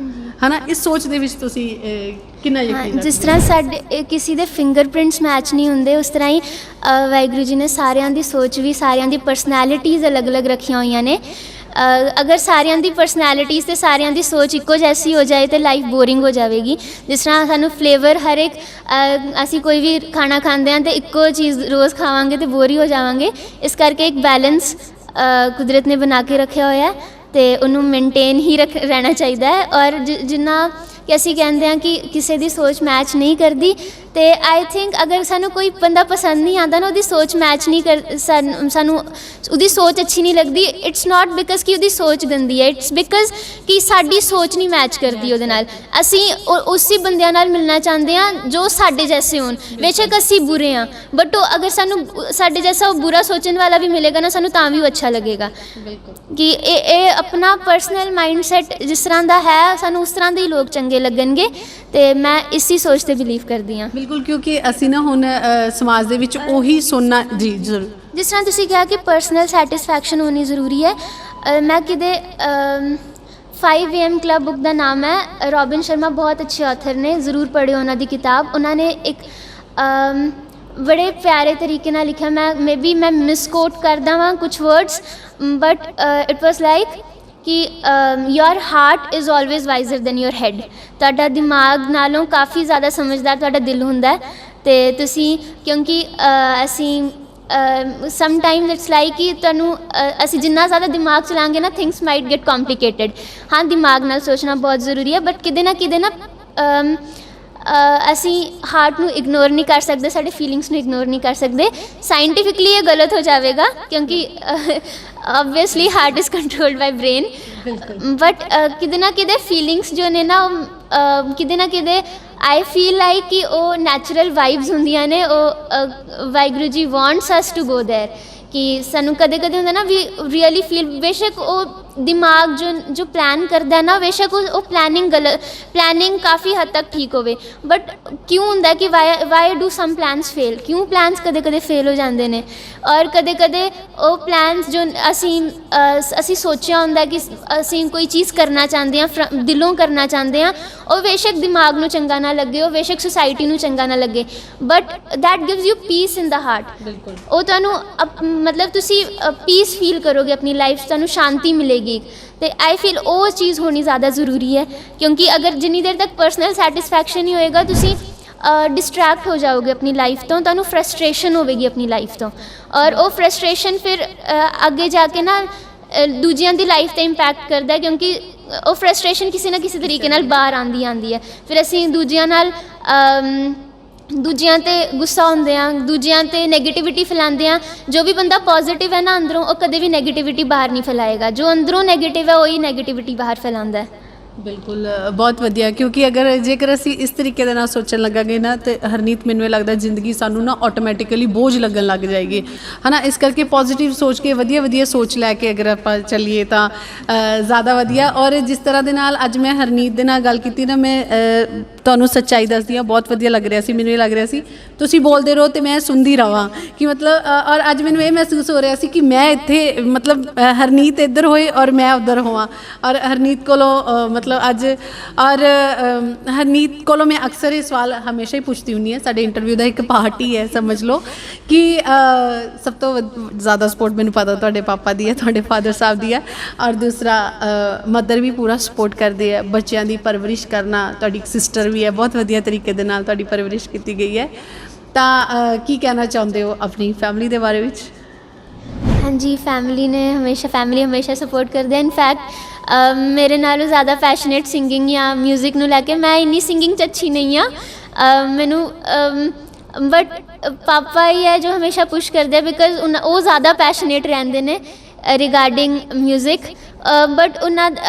ਹੈ ਨਾ, ਇਸ ਸੋਚ ਦੇ ਵਿੱਚ ਤੁਸੀਂ ਕਿੰਨਾ ਯਕੀਨ? ਜਿਸ ਤਰ੍ਹਾਂ ਸਾਡੇ ਕਿਸੇ ਦੇ ਫਿੰਗਰਪ੍ਰਿੰਟਸ ਮੈਚ ਨਹੀਂ ਹੁੰਦੇ, ਉਸ ਤਰ੍ਹਾਂ ਹੀ ਵਾਹਿਗੁਰੂ ਜੀ ਨੇ ਸਾਰਿਆਂ ਦੀ ਸੋਚ ਵੀ, ਸਾਰਿਆਂ ਦੀ ਪਰਸਨੈਲਿਟੀਜ਼ ਅਲੱਗ-ਅਲੱਗ ਰੱਖੀਆਂ ਹੋਈਆਂ ਨੇ। ਅਗਰ ਸਾਰਿਆਂ ਦੀ ਪਰਸਨੈਲਿਟੀਜ਼ ਅਤੇ ਸਾਰਿਆਂ ਦੀ ਸੋਚ ਇੱਕੋ ਜੈਸੀ ਹੋ ਜਾਏ ਤਾਂ ਲਾਈਫ ਬੋਰਿੰਗ ਹੋ ਜਾਵੇਗੀ। ਜਿਸ ਤਰ੍ਹਾਂ ਸਾਨੂੰ ਫਲੇਵਰ ਹਰ ਇੱਕ, ਅਸੀਂ ਕੋਈ ਵੀ ਖਾਣਾ ਖਾਂਦੇ ਹਾਂ ਅਤੇ ਇੱਕੋ ਚੀਜ਼ ਰੋਜ਼ ਖਾਵਾਂਗੇ ਤਾਂ ਬੋਰ ਹੀ ਹੋ ਜਾਵਾਂਗੇ। ਇਸ ਕਰਕੇ ਇੱਕ ਬੈਲੈਂਸ ਕੁਦਰਤ ਨੇ ਬਣਾ ਕੇ ਰੱਖਿਆ ਹੋਇਆ ਅਤੇ ਉਹਨੂੰ ਮੇਨਟੇਨ ਹੀ ਰਹਿਣਾ ਚਾਹੀਦਾ ਹੈ। ਔਰ ਜਿੰਨਾ ਕਿ ਅਸੀਂ ਕਹਿੰਦੇ ਹਾਂ ਕਿ ਕਿਸੇ ਦੀ ਸੋਚ ਮੈਚ ਨਹੀਂ ਕਰਦੀ, ਅਤੇ ਆਈ ਥਿੰਕ ਅਗਰ ਸਾਨੂੰ ਕੋਈ ਬੰਦਾ ਪਸੰਦ ਨਹੀਂ ਆਉਂਦਾ ਨਾ, ਉਹਦੀ ਸੋਚ ਮੈਚ ਨਹੀਂ ਸਾਨੂੰ ਉਹਦੀ ਸੋਚ ਅੱਛੀ ਨਹੀਂ ਲੱਗਦੀ, ਇਟਸ ਨਾਟ ਬਿਕਾਜ਼ ਕਿ ਉਹਦੀ ਸੋਚ ਗੰਦੀ ਹੈ, ਇਟਸ ਬਿਕਾਜ਼ ਕਿ ਸਾਡੀ ਸੋਚ ਨਹੀਂ ਮੈਚ ਕਰਦੀ ਉਹਦੇ ਨਾਲ। ਅਸੀਂ ਉਸੇ ਬੰਦਿਆਂ ਨਾਲ ਮਿਲਣਾ ਚਾਹੁੰਦੇ ਹਾਂ ਜੋ ਸਾਡੇ ਜੈਸੇ ਹੋਣ, ਬੇਸ਼ੱਕ ਅਸੀਂ ਬੁਰੇ ਹਾਂ, ਬਟ ਉਹ ਅਗਰ ਸਾਨੂੰ ਸਾਡੇ ਜੈਸਾ ਉਹ ਬੁਰਾ ਸੋਚਣ ਵਾਲਾ ਵੀ ਮਿਲੇਗਾ ਨਾ, ਸਾਨੂੰ ਤਾਂ ਵੀ ਉਹ ਅੱਛਾ ਲੱਗੇਗਾ। ਕਿ ਇਹ ਆਪਣਾ ਪਰਸਨਲ ਮਾਈਂਡ ਸੈਟ ਜਿਸ ਤਰ੍ਹਾਂ ਦਾ ਹੈ, ਸਾਨੂੰ ਉਸ ਤਰ੍ਹਾਂ ਦੇ ਹੀ ਲੋਕ ਚੰਗੇ ਲੱਗਣਗੇ, ਅਤੇ ਮੈਂ ਇਸੀ ਸੋਚ 'ਤੇ ਬਿਲੀਵ ਕਰਦੀ ਹਾਂ। ਬਿਲਕੁਲ, ਕਿਉਂਕਿ ਅਸੀਂ ਨਾ ਹੁਣ ਸਮਾਜ ਦੇ ਵਿੱਚ ਉਹੀ ਸੁਣਨਾ, ਜੀ ਜ਼ਰੂਰ, ਜਿਸ ਤਰ੍ਹਾਂ ਤੁਸੀਂ ਕਿਹਾ ਕਿ ਪਰਸਨਲ ਸੈਟਿਸਫੈਕਸ਼ਨ ਹੋਣੀ ਜ਼ਰੂਰੀ ਹੈ। ਮੈਂ ਕਿਤੇ 5 AM ਕਲੱਬ ਬੁੱਕ ਦਾ ਨਾਮ ਹੈ, ਰੋਬਿਨ ਸ਼ਰਮਾ ਬਹੁਤ ਅੱਛੇ ਆਥਰ ਨੇ, ਜ਼ਰੂਰ ਪੜ੍ਹਿਓ ਉਹਨਾਂ ਦੀ ਕਿਤਾਬ। ਉਹਨਾਂ ਨੇ ਇੱਕ ਬੜੇ ਪਿਆਰੇ ਤਰੀਕੇ ਨਾਲ ਲਿਖਿਆ, ਮੈਂ ਮਿਸਕੋਟ ਕਰਦਾ ਵਾਂ ਕੁਛ words, but it was like ਕਿ your heart is always wiser than your head. ਤੁਹਾਡਾ ਦਿਮਾਗ ਨਾਲੋਂ ਕਾਫੀ ਜ਼ਿਆਦਾ ਸਮਝਦਾਰ ਤੁਹਾਡਾ ਦਿਲ ਹੁੰਦਾ ਹੈ, ਅਤੇ ਤੁਸੀਂ, ਕਿਉਂਕਿ ਅਸੀਂ ਸਮਟਾਈਮਸ ਇਟਸ ਲਾਈਕ ਕਿ ਤੁਹਾਨੂੰ ਅਸੀਂ ਜਿੰਨਾ ਜ਼ਿਆਦਾ ਦਿਮਾਗ ਚਲਾਵਾਂਗੇ ਨਾ, ਥਿੰਗਸ ਮਾਈਟ ਗੈਟ ਕੰਪਲੀਕੇਟਡ। ਹਾਂ, ਦਿਮਾਗ ਨਾਲ ਸੋਚਣਾ ਬਹੁਤ ਜ਼ਰੂਰੀ ਹੈ, ਬਟ ਕਿਤੇ ਨਾ ਅਸੀਂ ਹਾਰਟ ਨੂੰ ਇਗਨੋਰ ਨਹੀਂ ਕਰ ਸਕਦੇ, ਸਾਡੇ ਫੀਲਿੰਗਸ ਨੂੰ ਇਗਨੋਰ ਨਹੀਂ ਕਰ ਸਕਦੇ। ਸਾਇੰਟੀਫਿਕਲੀ ਇਹ ਗਲਤ ਹੋ ਜਾਵੇਗਾ, ਕਿਉਂਕਿ obviously heart is controlled by brain, but ਕਿਤੇ ਨਾ ਕਿਤੇ ਫੀਲਿੰਗਸ ਜੋ ਨੇ ਨਾ, ਉਹ ਕਿਤੇ ਨਾ ਕਿਤੇ ਆਈ ਫੀਲ ਲਾਈਕ ਕਿ ਉਹ ਨੈਚੁਰਲ ਵਾਈਬਸ ਹੁੰਦੀਆਂ ਨੇ, ਉਹ Waheguru ji wants us to go there, ਕਿ ਸਾਨੂੰ ਕਦੇ ਕਦੇ ਹੁੰਦਾ ਨਾ ਵੀ ਰੀਅਲੀ ਫੀਲ, ਬੇਸ਼ੱਕ ਉਹ ਦਿਮਾਗ ਜੋ ਪਲਾਨ ਕਰਦਾ ਨਾ, ਬੇਸ਼ੱਕ ਉਹ ਪਲੈਨਿੰਗ ਕਾਫੀ ਹੱਦ ਤੱਕ ਠੀਕ ਹੋਵੇ, ਬਟ ਕਿਉਂ ਹੁੰਦਾ ਕਿ why do sum plans fail, ਕਿਉਂ ਪਲਾਨਸ ਕਦੇ ਕਦੇ ਫੇਲ ਹੋ ਜਾਂਦੇ ਨੇ। ਔਰ ਕਦੇ ਕਦੇ ਉਹ ਪਲਾਨਸ ਜੋ ਅਸੀਂ ਸੋਚਿਆ ਹੁੰਦਾ ਕਿ ਅਸੀਂ ਕੋਈ ਚੀਜ਼ ਕਰਨਾ ਚਾਹੁੰਦੇ ਹਾਂ, ਦਿਲੋਂ ਕਰਨਾ ਚਾਹੁੰਦੇ ਹਾਂ, ਉਹ ਬੇਸ਼ੱਕ ਦਿਮਾਗ ਨੂੰ ਚੰਗਾ ਨਾ ਲੱਗੇ, ਉਹ ਬੇਸ਼ੱਕ ਸੁਸਾਇਟੀ ਨੂੰ ਚੰਗਾ ਨਾ ਲੱਗੇ, but that gives you piece in the heart. ਉਹ ਤੁਹਾਨੂੰ ਮਤਲਬ ਤੁਸੀਂ ਪੀਸ ਫੀਲ ਕਰੋਗੇ ਆਪਣੀ ਲਾਈਫ 'ਚ, ਤੁਹਾਨੂੰ ਸ਼ਾਂਤੀ ਮਿਲੇਗੀ। ਅਤੇ ਆਈ ਫੀਲ ਉਹ ਚੀਜ਼ ਹੋਣੀ ਜ਼ਿਆਦਾ ਜ਼ਰੂਰੀ ਹੈ, ਕਿਉਂਕਿ ਅਗਰ ਜਿੰਨੀ ਦੇਰ ਤੱਕ ਪਰਸਨਲ ਸੈਟਿਸਫੈਕਸ਼ਨ ਨਹੀਂ ਹੋਏਗਾ, ਤੁਸੀਂ ਡਿਸਟਰੈਕਟ ਹੋ ਜਾਓਗੇ ਆਪਣੀ ਲਾਈਫ ਤੋਂ, ਤੁਹਾਨੂੰ ਫਰਸਟ੍ਰੇਸ਼ਨ ਹੋਵੇਗੀ ਆਪਣੀ ਲਾਈਫ ਤੋਂ, ਔਰ ਉਹ ਫਰਸਟ੍ਰੇਸ਼ਨ ਫਿਰ ਅੱਗੇ ਜਾ ਕੇ ਨਾ ਦੂਜਿਆਂ ਦੀ ਲਾਈਫ 'ਤੇ ਇੰਪੈਕਟ ਕਰਦਾ, ਕਿਉਂਕਿ ਉਹ ਫਰਸਟ੍ਰੇਸ਼ਨ ਕਿਸੇ ਨਾ ਕਿਸੇ ਤਰੀਕੇ ਨਾਲ ਬਾਹਰ ਆਉਂਦੀ ਹੈ। ਫਿਰ ਅਸੀਂ ਦੂਜਿਆਂ 'ਤੇ ਗੁੱਸਾ ਹੁੰਦੇ ਹਾਂ, ਦੂਜਿਆਂ 'ਤੇ ਨੈਗੇਟਿਵਿਟੀ ਫੈਲਾਉਂਦੇ ਹਾਂ। ਜੋ ਵੀ ਬੰਦਾ ਪੋਜ਼ੀਟਿਵ ਹੈ ਨਾ ਅੰਦਰੋਂ, ਉਹ ਕਦੇ ਵੀ ਨੈਗੇਟਿਵਿਟੀ ਬਾਹਰ ਨਹੀਂ ਫੈਲਾਏਗਾ, ਜੋ ਅੰਦਰੋਂ ਨੈਗੇਟਿਵ ਹੈ ਉਹੀ ਨੈਗੇਟਿਵਿਟੀ ਬਾਹਰ ਫੈਲਾਉਂਦਾ ਹੈ। ਬਿਲਕੁਲ ਬਹੁਤ ਵਧੀਆ, ਕਿਉਂਕਿ ਅਗਰ ਜੇਕਰ ਅਸੀਂ ਇਸ ਤਰੀਕੇ ਦੇ ਨਾਲ ਸੋਚਣ ਲੱਗਾਂਗੇ ਨਾ ਤੇ ਹਰਨੀਤ, ਮੈਨੂੰ ਇਹ ਲੱਗਦਾ ਜ਼ਿੰਦਗੀ ਸਾਨੂੰ ਨਾ ਆਟੋਮੈਟਿਕਲੀ ਬੋਝ ਲੱਗਣ ਲੱਗ ਜਾਏਗੀ, ਹੈ ਨਾ। ਇਸ ਕਰਕੇ ਪੋਜ਼ਿਟਿਵ ਸੋਚ ਕੇ ਵਧੀਆ ਸੋਚ ਲੈ ਕੇ ਅਗਰ ਆਪਾਂ ਚੱਲੀਏ ਤਾਂ ਜ਼ਿਆਦਾ ਵਧੀਆ। ਔਰ ਜਿਸ ਤਰ੍ਹਾਂ ਦੇ ਨਾਲ ਅੱਜ ਮੈਂ ਹਰਨੀਤ ਦੇ ਨਾਲ ਗੱਲ ਕੀਤੀ ਨਾ, ਮੈਂ ਤੁਹਾਨੂੰ ਸੱਚਾਈ ਦੱਸਦੀ ਹਾਂ, ਬਹੁਤ ਵਧੀਆ ਲੱਗ ਰਿਹਾ ਸੀ ਮੈਨੂੰ। ਇਹ ਲੱਗ ਰਿਹਾ ਸੀ ਤੁਸੀਂ ਬੋਲਦੇ ਰਹੋ ਤੇ ਮੈਂ ਸੁਣਦੀ ਰਹਾਂ, ਕਿ ਮਤਲਬ ਔਰ ਅੱਜ ਮੈਨੂੰ ਇਹ ਮਹਿਸੂਸ ਹੋ ਰਿਹਾ ਸੀ ਕਿ ਮੈਂ ਇੱਥੇ ਮਤਲਬ ਹਰਨੀਤ ਇੱਧਰ ਹੋਏ ਔਰ ਮੈਂ ਉੱਧਰ ਹੋਵਾਂ। ਔਰ ਹਰਨੀਤ ਕੋਲੋਂ ਮਤਲਬ ਅੱਜ ਔਰ ਹਰਨੀਤ ਕੋਲੋਂ ਮੈਂ ਅਕਸਰ ਇਹ ਸਵਾਲ ਹਮੇਸ਼ਾ ਹੀ ਪੁੱਛਦੀ ਹੁੰਦੀ ਹਾਂ। ਸਾਡੇ ਇੰਟਰਵਿਊ ਦਾ ਇੱਕ ਪਾਰਟ ਹੀ ਹੈ, ਸਮਝ ਲਓ ਕਿ ਸਭ ਤੋਂ ਜ਼ਿਆਦਾ ਸਪੋਰਟ ਮੈਨੂੰ ਪਤਾ ਤੁਹਾਡੇ ਪਾਪਾ ਦੀ ਹੈ, ਤੁਹਾਡੇ ਫਾਦਰ ਸਾਹਿਬ ਦੀ ਹੈ। ਔਰ ਦੂਸਰਾ ਮਦਰ ਵੀ ਪੂਰਾ ਸਪੋਰਟ ਕਰਦੇ ਹੈ। ਬੱਚਿਆਂ ਦੀ ਪਰਵਰਿਸ਼ ਕਰਨਾ, ਤੁਹਾਡੀ ਇੱਕ ਸਿਸਟਰ ਵੀ ਹੈ, ਬਹੁਤ ਵਧੀਆ ਤਰੀਕੇ ਦੇ ਨਾਲ ਤੁਹਾਡੀ ਪਰਵਰਿਸ਼ ਕੀਤੀ ਗਈ ਹੈ। ਤਾਂ ਕੀ ਕਹਿਣਾ ਚਾਹੁੰਦੇ ਹੋ ਆਪਣੀ ਫੈਮਿਲੀ ਦੇ ਬਾਰੇ ਵਿੱਚ? ਹਾਂਜੀ, ਫੈਮਿਲੀ ਹਮੇਸ਼ਾ ਸਪੋਰਟ ਕਰਦੇ ਹੈ। ਇਨਫੈਕਟ ਮੇਰੇ ਨਾਲੋਂ ਜ਼ਿਆਦਾ ਪੈਸ਼ਨੇਟ ਸਿੰਗਿੰਗ ਜਾਂ ਮਿਊਜ਼ਿਕ ਨੂੰ ਲੈ ਕੇ ਮੈਂ ਇੰਨੀ ਸਿੰਗਿੰਗ 'ਚ ਅੱਛੀ ਨਹੀਂ ਹਾਂ। ਮੈਨੂੰ ਬਟ ਪਾਪਾ ਹੀ ਹੈ ਜੋ ਹਮੇਸ਼ਾ ਪੁਸ਼ ਕਰਦੇ ਆ, ਬਿਕਾਜ਼ ਉਹ ਜ਼ਿਆਦਾ ਪੈਸ਼ਨੇਟ ਰਹਿੰਦੇ ਨੇ ਰਿਗਾਰਡਿੰਗ ਮਿਊਜ਼ਿਕ। ਬਟ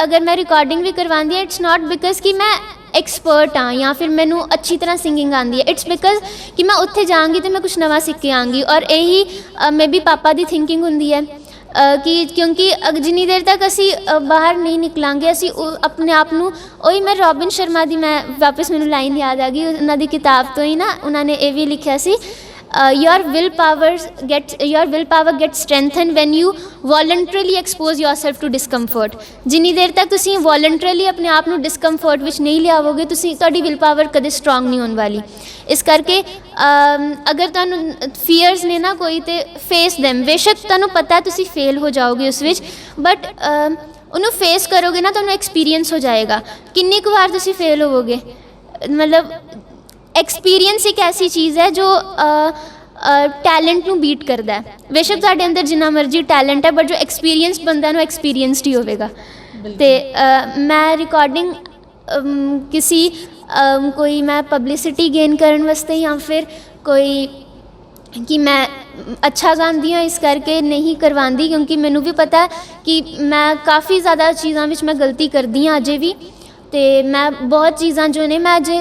ਅਗਰ ਮੈਂ ਰਿਕਾਰਡਿੰਗ ਵੀ ਕਰਵਾਉਂਦੀ ਹਾਂ, ਇਟਸ ਨਾਟ ਬਿਕਾਜ਼ ਕਿ ਮੈਂ ਐਕਸਪਰਟ ਹਾਂ ਜਾਂ ਫਿਰ ਮੈਨੂੰ ਅੱਛੀ ਤਰ੍ਹਾਂ ਸਿੰਗਿੰਗ ਆਉਂਦੀ ਹੈ। ਇਟਸ ਬਿਕਾਜ਼ ਕਿ ਮੈਂ ਉੱਥੇ ਜਾਵਾਂਗੀ ਅਤੇ ਮੈਂ ਕੁਛ ਨਵਾਂ ਸਿੱਖ ਕੇ ਆਵਾਂਗੀ। ਔਰ ਇਹੀ may be papa the thinking ਹੁੰਦੀ ਹੈ ਕਿ ਕਿਉਂਕਿ ਜਿੰਨੀ ਦੇਰ ਤੱਕ ਅਸੀਂ ਬਾਹਰ ਨਹੀਂ ਨਿਕਲਾਂਗੇ, ਅਸੀਂ ਆਪਣੇ ਆਪ ਨੂੰ ਉਹੀ ਮੈਂ ਰੋਬਿਨ ਸ਼ਰਮਾ ਦੀ ਮੈਂ ਵਾਪਸ ਮੈਨੂੰ ਲਾਈਨ ਯਾਦ ਆ ਗਈ ਉਹਨਾਂ ਦੀ ਕਿਤਾਬ ਤੋਂ ਹੀ ਨਾ, ਉਹਨਾਂ ਨੇ ਇਹ ਵੀ ਲਿਖਿਆ ਸੀ your willpower gets strengthened when you voluntarily expose yourself to discomfort। ਜਿੰਨੀ ਦੇਰ ਤੱਕ ਤੁਸੀਂ ਵੋਲੰਟਰਲੀ ਆਪਣੇ ਆਪ ਨੂੰ ਡਿਸਕੰਫਰਟ ਵਿੱਚ ਨਹੀਂ ਲਿਆਵੋਗੇ, ਤੁਹਾਡੀ ਵਿਲ ਪਾਵਰ ਕਦੇ ਸਟਰੋਂਗ ਨਹੀਂ ਹੋਣ ਵਾਲੀ। ਇਸ ਕਰਕੇ ਅਗਰ ਤੁਹਾਨੂੰ ਫੀਅਰਸ ਨੇ ਨਾ ਕੋਈ, ਤੇ ਫੇਸ ਦੈਮ। ਬੇਸ਼ੱਕ ਤੁਹਾਨੂੰ ਪਤਾ ਤੁਸੀਂ ਫੇਲ ਹੋ ਜਾਓਗੇ ਉਸ ਵਿੱਚ, ਬਟ ਉਹਨੂੰ ਫੇਸ ਕਰੋਗੇ ਨਾ, ਤੁਹਾਨੂੰ ਐਕਸਪੀਰੀਅੰਸ ਹੋ ਜਾਏਗਾ। ਕਿੰਨੀ ਕੁ ਵਾਰ ਤੁਸੀਂ ਫੇਲ ਹੋਵੋਗੇ? ਮਤਲਬ ਐਕਸਪੀਰੀਅੰਸ ਇੱਕ ਐਸੀ ਚੀਜ਼ ਹੈ ਜੋ ਟੈਲੈਂਟ ਨੂੰ ਬੀਟ ਕਰਦਾ ਹੈ। ਬੇਸ਼ੱਕ ਤੁਹਾਡੇ ਅੰਦਰ ਜਿੰਨਾ ਮਰਜ਼ੀ ਟੈਲੈਂਟ ਹੈ, ਬਟ ਜੋ ਐਕਸਪੀਰੀਅੰਸ ਬੰਦਾ ਨੂੰ ਐਕਸਪੀਰੀਅੰਸਡ ਹੀ ਹੋਵੇਗਾ। ਅਤੇ ਮੈਂ ਰਿਕਾਰਡਿੰਗ ਕੋਈ ਮੈਂ ਪਬਲਿਸਿਟੀ ਗੇਨ ਕਰਨ ਵਾਸਤੇ ਜਾਂ ਫਿਰ ਕੋਈ ਕਿ ਮੈਂ ਅੱਛਾ ਗਾਉਂਦੀ ਹਾਂ ਇਸ ਕਰਕੇ ਨਹੀਂ ਕਰਵਾਉਂਦੀ, ਕਿਉਂਕਿ ਮੈਨੂੰ ਵੀ ਪਤਾ ਕਿ ਮੈਂ ਕਾਫੀ ਜ਼ਿਆਦਾ ਚੀਜ਼ਾਂ ਵਿੱਚ ਮੈਂ ਗਲਤੀ ਕਰਦੀ ਹਾਂ ਅਜੇ ਵੀ। ਅਤੇ ਮੈਂ ਬਹੁਤ ਚੀਜ਼ਾਂ ਜੋ ਨੇ ਮੈਂ ਅਜੇ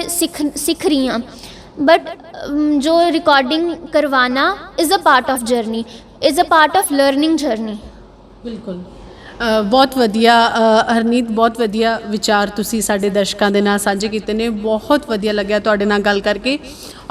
ਸਿੱਖ ਰਹੀ ਹਾਂ। ਬਟ ਜੋ ਰਿਕਾਰਡਿੰਗ ਕਰਵਾਉਣਾ is a part of journey, is a part of learning journey. ਬਿਲਕੁਲ ਬਹੁਤ ਵਧੀਆ ਹਰਨੀਤ, ਬਹੁਤ ਵਧੀਆ ਵਿਚਾਰ ਤੁਸੀਂ ਸਾਡੇ ਦਰਸ਼ਕਾਂ ਦੇ ਨਾਲ ਸਾਂਝੇ ਕੀਤੇ ਨੇ। ਬਹੁਤ ਵਧੀਆ ਲੱਗਿਆ ਤੁਹਾਡੇ ਨਾਲ ਗੱਲ ਕਰਕੇ।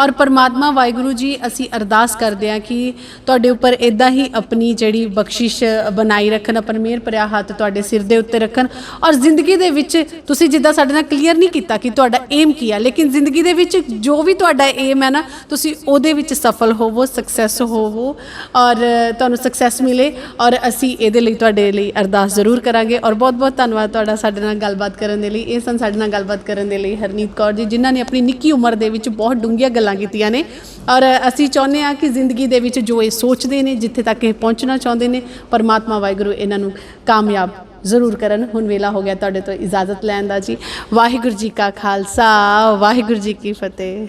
ਔਰ ਪਰਮਾਤਮਾ ਵਾਹਿਗੁਰੂ ਜੀ, ਅਸੀਂ ਅਰਦਾਸ ਕਰਦੇ ਹਾਂ ਕਿ ਤੁਹਾਡੇ ਉੱਪਰ ਇੱਦਾਂ ਹੀ ਆਪਣੀ ਜਿਹੜੀ ਬਖਸ਼ਿਸ਼ ਬਣਾਈ ਰੱਖਣ, ਆਪਣਾ ਮਿਹਰ ਭਰਿਆ ਹੱਥ ਤੁਹਾਡੇ ਸਿਰ ਦੇ ਉੱਤੇ ਰੱਖਣ। ਔਰ ਜ਼ਿੰਦਗੀ ਦੇ ਵਿੱਚ ਤੁਸੀਂ ਜਿੱਦਾਂ ਸਾਡੇ ਨਾਲ ਕਲੀਅਰ ਨਹੀਂ ਕੀਤਾ ਕਿ ਤੁਹਾਡਾ ਏਮ ਕੀ ਹੈ, ਲੇਕਿਨ ਜ਼ਿੰਦਗੀ ਦੇ ਵਿੱਚ ਜੋ ਵੀ ਤੁਹਾਡਾ ਏਮ ਹੈ ਨਾ, ਤੁਸੀਂ ਉਹਦੇ ਵਿੱਚ ਸਫਲ ਹੋਵੋ, ਸਕਸੈਸ ਹੋਵੋ ਔਰ ਤੁਹਾਨੂੰ ਸਕਸੈਸ ਮਿਲੇ। ਔਰ ਅਸੀਂ ਇਹਦੇ ਲਈ ਤੁਹਾਡੇ ਲਈ ਅਰਦਾਸ ਜ਼ਰੂਰ ਕਰਾਂਗੇ। ਔਰ ਬਹੁਤ ਬਹੁਤ ਧੰਨਵਾਦ ਤੁਹਾਡਾ ਸਾਡੇ ਨਾਲ ਗੱਲਬਾਤ ਕਰਨ ਦੇ ਲਈ। ਇਹ ਸਨ ਸਾਡੇ ਨਾਲ ਗੱਲਬਾਤ ਕਰਨ ਦੇ ਲਈ ਹਰਨੀਤ ਕੌਰ ਜੀ, ਜਿਨ੍ਹਾਂ ਨੇ ਆਪਣੀ ਨਿੱਕੀ ਉਮਰ ਦੇ ਵਿੱਚ ਬਹੁਤ ਡੂੰਘੀਆਂ ਗੱਲਾਂ ਕੀਤੀਆਂ ਨੇ। ਔਰ ਅਸੀਂ ਚਾਹੁੰਦੇ ਹਾਂ ਕਿ ਜ਼ਿੰਦਗੀ ਦੇ ਵਿੱਚ ਜੋ ਇਹ ਸੋਚਦੇ ਨੇ, ਜਿੱਥੇ ਤੱਕ ਇਹ ਪਹੁੰਚਣਾ ਚਾਹੁੰਦੇ ਨੇ, ਪਰਮਾਤਮਾ ਵਾਹਿਗੁਰੂ ਇਹਨਾਂ ਨੂੰ ਕਾਮਯਾਬ ਜ਼ਰੂਰ ਕਰਨ। ਹੁਣ ਵੇਲਾ ਹੋ ਗਿਆ ਤੁਹਾਡੇ ਤੋਂ ਇਜਾਜ਼ਤ ਲੈਣ ਦਾ ਜੀ। ਵਾਹਿਗੁਰੂ ਜੀ ਕਾ ਖਾਲਸਾ, ਵਾਹਿਗੁਰੂ ਜੀ ਕੀ ਫਤਿਹ।